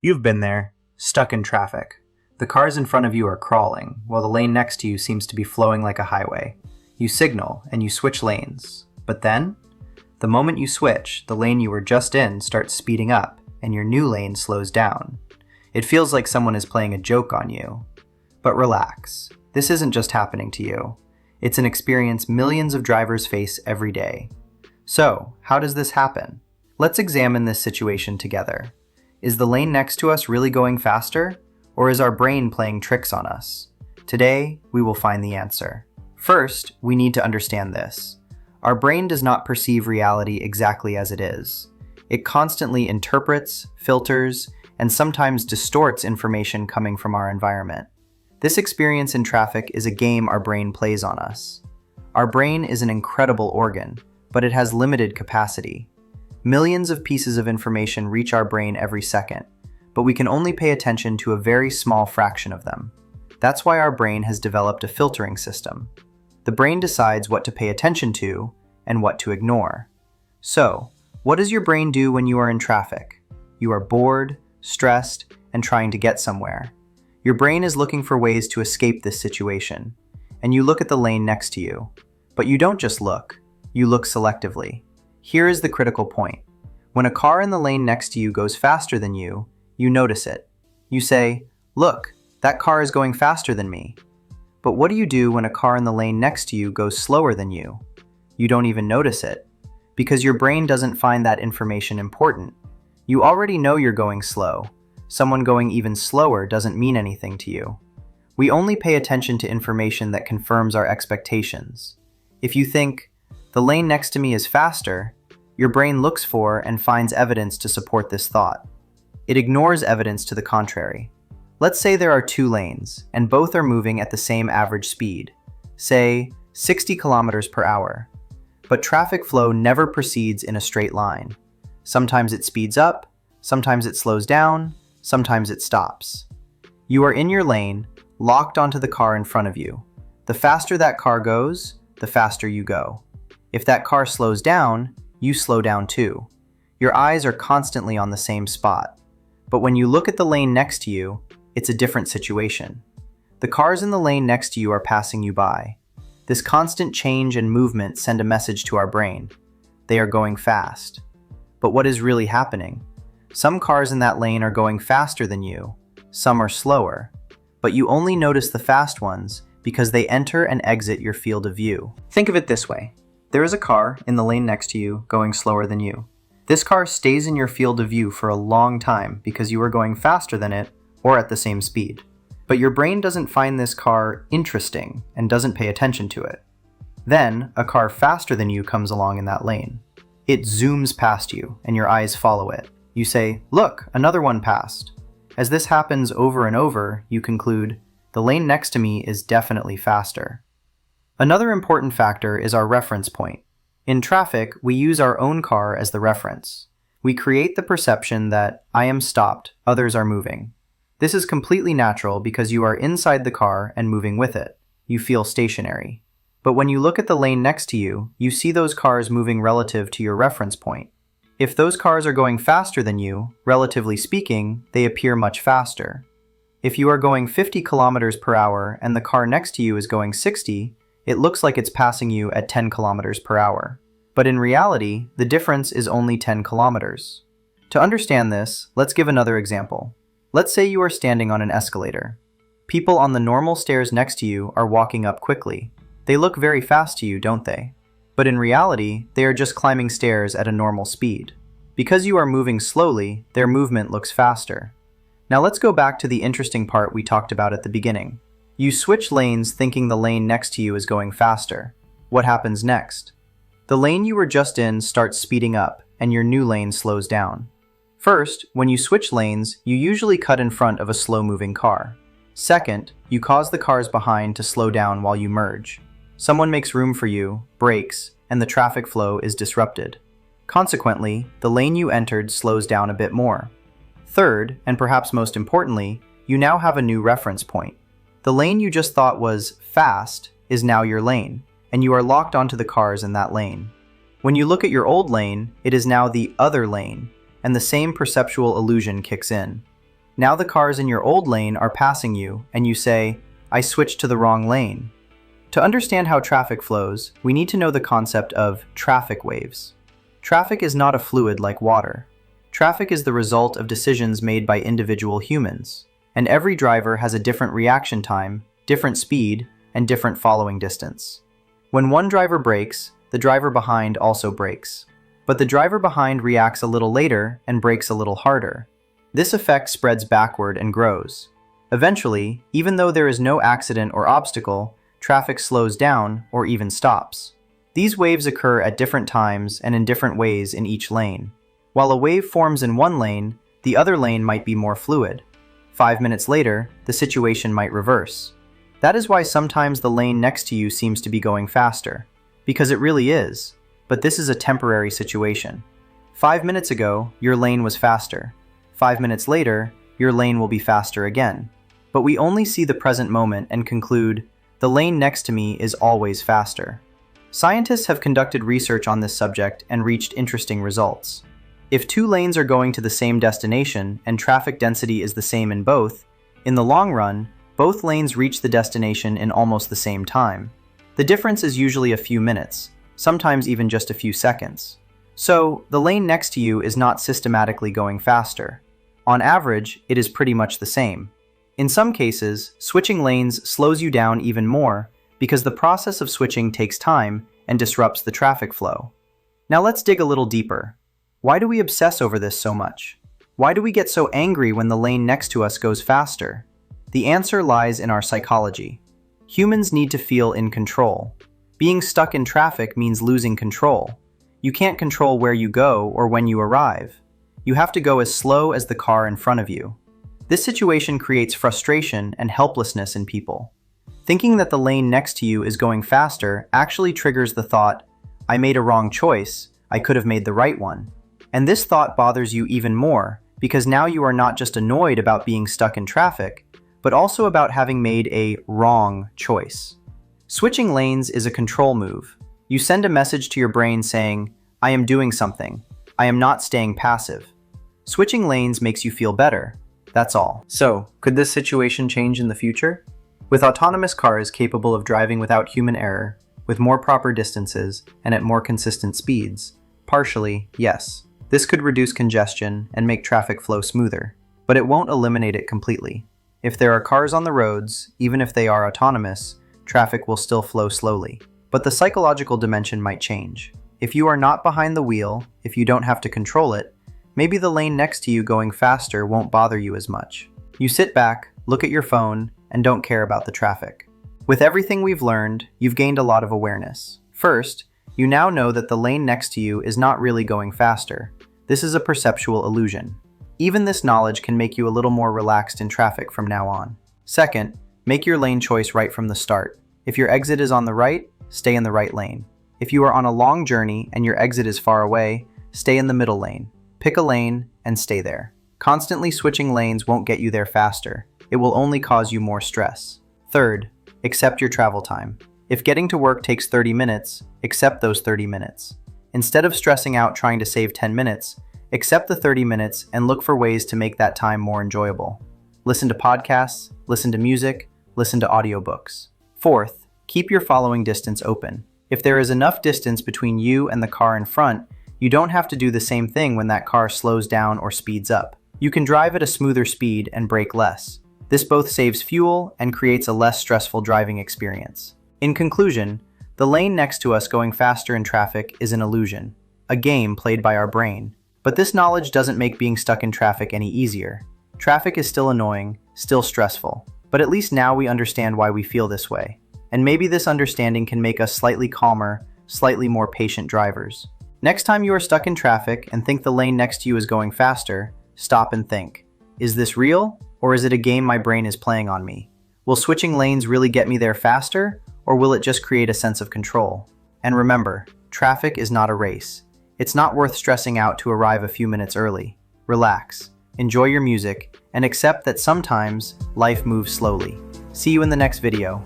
You've been there, stuck in traffic. The cars in front of you are crawling, while the lane next to you seems to be flowing like a highway. You signal, and you switch lanes. But then, the moment you switch, the lane you were just in starts speeding up, and your new lane slows down. It feels like someone is playing a joke on you. But relax, this isn't just happening to you. It's an experience millions of drivers face every day. So, how does this happen? Let's examine this situation together. Is the lane next to us really going faster, or is our brain playing tricks on us? Today, we will find the answer. First, we need to understand this. Our brain does not perceive reality exactly as it is. It constantly interprets, filters, and sometimes distorts information coming from our environment. This experience in traffic is a game our brain plays on us. Our brain is an incredible organ, but it has limited capacity. Millions of pieces of information reach our brain every second, but we can only pay attention to a very small fraction of them. That's why our brain has developed a filtering system. The brain decides what to pay attention to and what to ignore. So, what does your brain do when you are in traffic? You are bored, stressed, and trying to get somewhere. Your brain is looking for ways to escape this situation, and you look at the lane next to you. But you don't just look, you look selectively. Here is the critical point. When a car in the lane next to you goes faster than you notice it. You say, "Look, that car is going faster than me." But what do you do when a car in the lane next to you goes slower than you? You don't even notice it, because your brain doesn't find that information important. You already know you're going slow. Someone going even slower doesn't mean anything to you. We only pay attention to information that confirms our expectations. If you think, "The lane next to me is faster," your brain looks for and finds evidence to support this thought. It ignores evidence to the contrary. Let's say there are two lanes, and both are moving at the same average speed, say 60 kilometers per hour. But traffic flow never proceeds in a straight line. Sometimes it speeds up, sometimes it slows down, sometimes it stops. You are in your lane, locked onto the car in front of you. The faster that car goes, the faster you go. If that car slows down, you slow down too. Your eyes are constantly on the same spot. But when you look at the lane next to you, it's a different situation. The cars in the lane next to you are passing you by. This constant change and movement send a message to our brain. They are going fast. But what is really happening? Some cars in that lane are going faster than you. Some are slower. But you only notice the fast ones because they enter and exit your field of view. Think of it this way. There is a car in the lane next to you going slower than you. This car stays in your field of view for a long time because you are going faster than it or at the same speed. But your brain doesn't find this car interesting and doesn't pay attention to it. Then, a car faster than you comes along in that lane. It zooms past you and your eyes follow it. You say, "Look, another one passed." As this happens over and over, you conclude, "The lane next to me is definitely faster." Another important factor is our reference point. In traffic, we use our own car as the reference. We create the perception that I am stopped, others are moving. This is completely natural because you are inside the car and moving with it. You feel stationary. But when you look at the lane next to you, you see those cars moving relative to your reference point. If those cars are going faster than you, relatively speaking, they appear much faster. If you are going 50 kilometers per hour and the car next to you is going 60, it looks like it's passing you at 10 kilometers per hour. But in reality, the difference is only 10 kilometers. To understand this, let's give another example. Let's say you are standing on an escalator. People on the normal stairs next to you are walking up quickly. They look very fast to you, don't they? But in reality, they are just climbing stairs at a normal speed. Because you are moving slowly, their movement looks faster. Now let's go back to the interesting part we talked about at the beginning. You switch lanes thinking the lane next to you is going faster. What happens next? The lane you were just in starts speeding up, and your new lane slows down. First, when you switch lanes, you usually cut in front of a slow-moving car. Second, you cause the cars behind to slow down while you merge. Someone makes room for you, brakes, and the traffic flow is disrupted. Consequently, the lane you entered slows down a bit more. Third, and perhaps most importantly, you now have a new reference point. The lane you just thought was fast is now your lane, and you are locked onto the cars in that lane. When you look at your old lane, it is now the other lane, and the same perceptual illusion kicks in. Now the cars in your old lane are passing you, and you say, "I switched to the wrong lane." To understand how traffic flows, we need to know the concept of traffic waves. Traffic is not a fluid like water. Traffic is the result of decisions made by individual humans, and every driver has a different reaction time, different speed, and different following distance. When one driver brakes, the driver behind also brakes. But the driver behind reacts a little later and brakes a little harder. This effect spreads backward and grows. Eventually, even though there is no accident or obstacle, traffic slows down or even stops. These waves occur at different times and in different ways in each lane. While a wave forms in one lane, the other lane might be more fluid. 5 minutes later, the situation might reverse. That is why sometimes the lane next to you seems to be going faster, because it really is, but this is a temporary situation. 5 minutes ago, your lane was faster. 5 minutes later, your lane will be faster again. But we only see the present moment and conclude, the lane next to me is always faster. Scientists have conducted research on this subject and reached interesting results. If two lanes are going to the same destination and traffic density is the same in both, in the long run, both lanes reach the destination in almost the same time. The difference is usually a few minutes, sometimes even just a few seconds. So, the lane next to you is not systematically going faster. On average, it is pretty much the same. In some cases, switching lanes slows you down even more because the process of switching takes time and disrupts the traffic flow. Now let's dig a little deeper. Why do we obsess over this so much? Why do we get so angry when the lane next to us goes faster? The answer lies in our psychology. Humans need to feel in control. Being stuck in traffic means losing control. You can't control where you go or when you arrive. You have to go as slow as the car in front of you. This situation creates frustration and helplessness in people. Thinking that the lane next to you is going faster actually triggers the thought, "I made a wrong choice, I could have made the right one." And this thought bothers you even more because now you are not just annoyed about being stuck in traffic, but also about having made a wrong choice. Switching lanes is a control move. You send a message to your brain saying, "I am doing something. I am not staying passive." Switching lanes makes you feel better. That's all. So, could this situation change in the future? With autonomous cars capable of driving without human error, with more proper distances, and at more consistent speeds, partially, yes. This could reduce congestion and make traffic flow smoother, but it won't eliminate it completely. If there are cars on the roads, even if they are autonomous, traffic will still flow slowly. But the psychological dimension might change. If you are not behind the wheel, if you don't have to control it, maybe the lane next to you going faster won't bother you as much. You sit back, look at your phone, and don't care about the traffic. With everything we've learned, you've gained a lot of awareness. First, you now know that the lane next to you is not really going faster. This is a perceptual illusion. Even this knowledge can make you a little more relaxed in traffic from now on. Second, make your lane choice right from the start. If your exit is on the right, stay in the right lane. If you are on a long journey and your exit is far away, stay in the middle lane. Pick a lane and stay there. Constantly switching lanes won't get you there faster. It will only cause you more stress. Third, accept your travel time. If getting to work takes 30 minutes, accept those 30 minutes. Instead of stressing out trying to save 10 minutes, accept the 30 minutes and look for ways to make that time more enjoyable. Listen to podcasts, listen to music, listen to audiobooks. Fourth, keep your following distance open. If there is enough distance between you and the car in front, you don't have to do the same thing when that car slows down or speeds up. You can drive at a smoother speed and brake less. This both saves fuel and creates a less stressful driving experience. In conclusion, the lane next to us going faster in traffic is an illusion, a game played by our brain. But this knowledge doesn't make being stuck in traffic any easier. Traffic is still annoying, still stressful, but at least now we understand why we feel this way. And maybe this understanding can make us slightly calmer, slightly more patient drivers. Next time you are stuck in traffic and think the lane next to you is going faster, stop and think. Is this real, or is it a game my brain is playing on me? Will switching lanes really get me there faster, or will it just create a sense of control? And remember, traffic is not a race. It's not worth stressing out to arrive a few minutes early. Relax, enjoy your music, and accept that sometimes life moves slowly. See you in the next video.